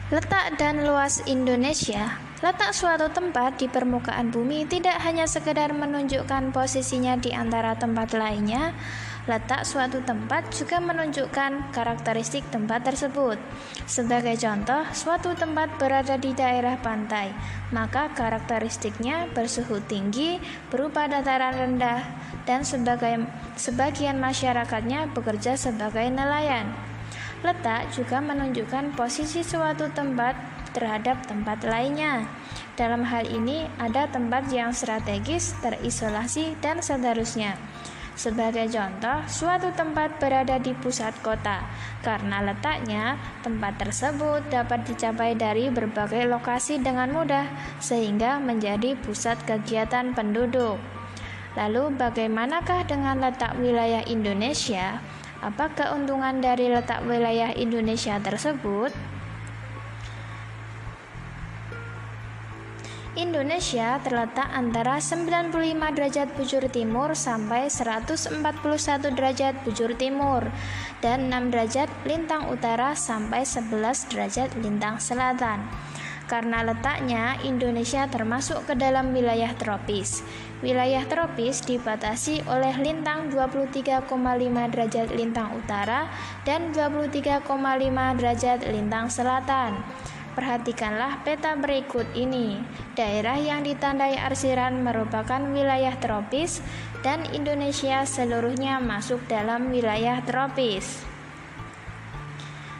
Letak dan luas Indonesia. Letak suatu tempat di permukaan bumi tidak hanya sekedar menunjukkan posisinya di antara tempat lainnya. Letak suatu tempat juga menunjukkan karakteristik tempat tersebut. Sebagai contoh, suatu tempat berada di daerah pantai, maka karakteristiknya bersuhu tinggi, berupa dataran rendah, dan sebagian masyarakatnya bekerja sebagai nelayan. Letak juga menunjukkan posisi suatu tempat terhadap tempat lainnya. Dalam hal ini, ada tempat yang strategis, terisolasi, dan seterusnya. Sebagai contoh, suatu tempat berada di pusat kota. Karena letaknya, tempat tersebut dapat dicapai dari berbagai lokasi dengan mudah, sehingga menjadi pusat kegiatan penduduk. Lalu, bagaimanakah dengan letak wilayah Indonesia? Apa keuntungan dari letak wilayah Indonesia tersebut? Indonesia terletak antara 95 derajat bujur timur sampai 141 derajat bujur timur dan 6 derajat lintang utara sampai 11 derajat lintang selatan. Karena letaknya, Indonesia termasuk ke dalam wilayah tropis. Wilayah tropis dibatasi oleh lintang 23,5 derajat lintang utara dan 23,5 derajat lintang selatan. Perhatikanlah peta berikut ini. Daerah yang ditandai arsiran merupakan wilayah tropis dan Indonesia seluruhnya masuk dalam wilayah tropis.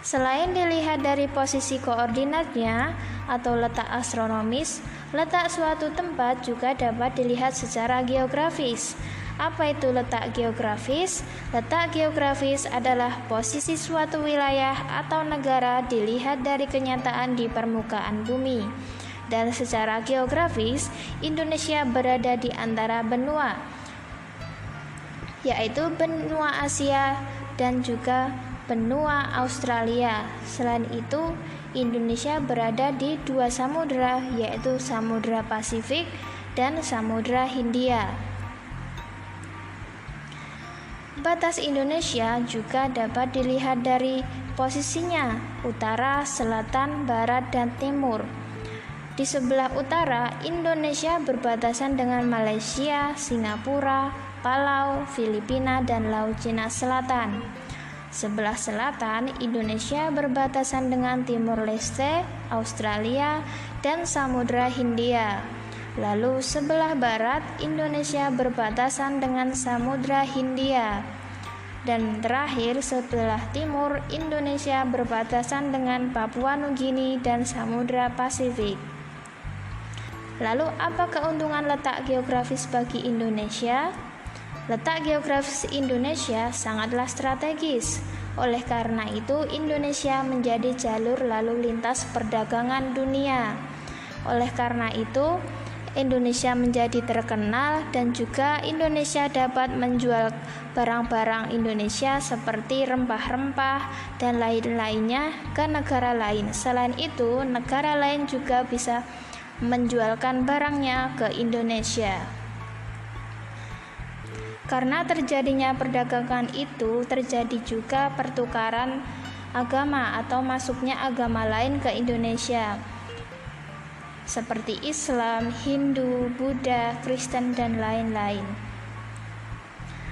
Selain dilihat dari posisi koordinatnya atau letak astronomis, letak suatu tempat juga dapat dilihat secara geografis. Apa itu letak geografis? Letak geografis adalah posisi suatu wilayah atau negara dilihat dari kenyataan di permukaan bumi. Dan secara geografis, Indonesia berada di antara benua, yaitu benua Asia dan juga benua Australia. Selain itu, Indonesia berada di dua samudera, yaitu Samudra Pasifik dan Samudra Hindia. Batas Indonesia juga dapat dilihat dari posisinya utara, selatan, barat, dan timur. Di sebelah utara, Indonesia berbatasan dengan Malaysia, Singapura, Palau, Filipina, dan Laut Cina Selatan. Sebelah selatan, Indonesia berbatasan dengan Timur Leste, Australia, dan Samudra Hindia. Lalu sebelah barat, Indonesia berbatasan dengan Samudra Hindia. Dan terakhir, sebelah timur, Indonesia berbatasan dengan Papua Nugini dan Samudra Pasifik. Lalu apa keuntungan letak geografis bagi Indonesia? Letak geografis Indonesia sangatlah strategis. Oleh karena itu, Indonesia menjadi jalur lalu lintas perdagangan dunia. Oleh karena itu, Indonesia menjadi terkenal dan juga Indonesia dapat menjual barang-barang Indonesia seperti rempah-rempah dan lain-lainnya ke negara lain. Selain itu, negara lain juga bisa menjualkan barangnya ke Indonesia. Karena terjadinya perdagangan itu, terjadi juga pertukaran agama atau masuknya agama lain ke Indonesia, seperti Islam, Hindu, Buddha, Kristen, dan lain-lain.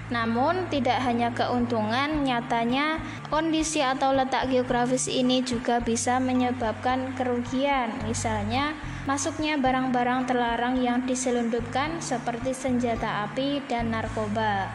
Namun, tidak hanya keuntungan, nyatanya kondisi atau letak geografis ini juga bisa menyebabkan kerugian. Misalnya, masuknya barang-barang terlarang yang diselundupkan seperti senjata api dan narkoba.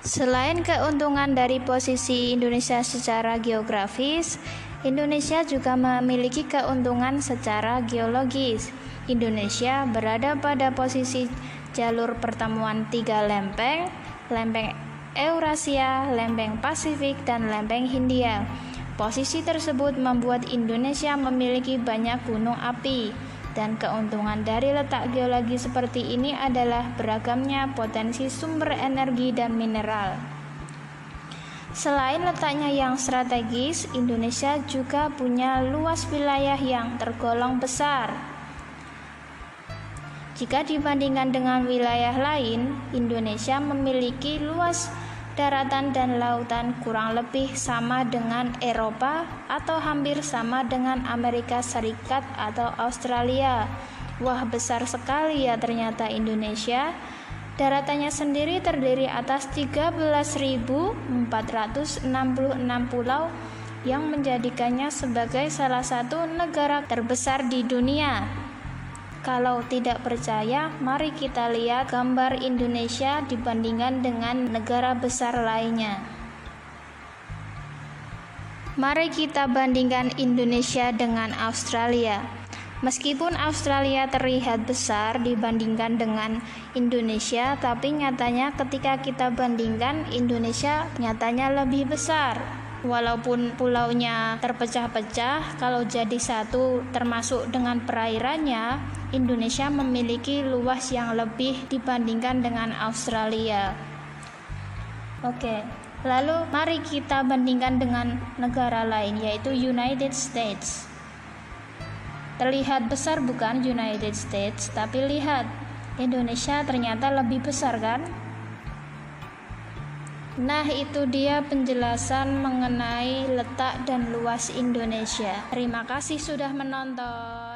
Selain keuntungan dari posisi Indonesia secara geografis, Indonesia juga memiliki keuntungan secara geologis. Indonesia berada pada posisi jalur pertemuan tiga lempeng, lempeng Eurasia, lempeng Pasifik, dan lempeng Hindia. Posisi tersebut membuat Indonesia memiliki banyak gunung api, dan keuntungan dari letak geologi seperti ini adalah beragamnya potensi sumber energi dan mineral. Selain letaknya yang strategis, Indonesia juga punya luas wilayah yang tergolong besar. Jika dibandingkan dengan wilayah lain, Indonesia memiliki luas daratan dan lautan kurang lebih sama dengan Eropa atau hampir sama dengan Amerika Serikat atau Australia. Wah, besar sekali ya ternyata Indonesia. Daratannya sendiri terdiri atas 13.466 pulau yang menjadikannya sebagai salah satu negara terbesar di dunia. Kalau tidak percaya, mari kita lihat gambar Indonesia dibandingkan dengan negara besar lainnya. Mari kita bandingkan Indonesia dengan Australia. Meskipun Australia terlihat besar dibandingkan dengan Indonesia, tapi nyatanya ketika kita bandingkan, Indonesia nyatanya lebih besar. Walaupun pulaunya terpecah-pecah, kalau jadi satu termasuk dengan perairannya, Indonesia memiliki luas yang lebih dibandingkan dengan Australia. Oke, lalu mari kita bandingkan dengan negara lain, yaitu United States. Terlihat besar bukan United States, tapi lihat, Indonesia ternyata lebih besar kan? Nah, itu dia penjelasan mengenai letak dan luas Indonesia. Terima kasih sudah menonton.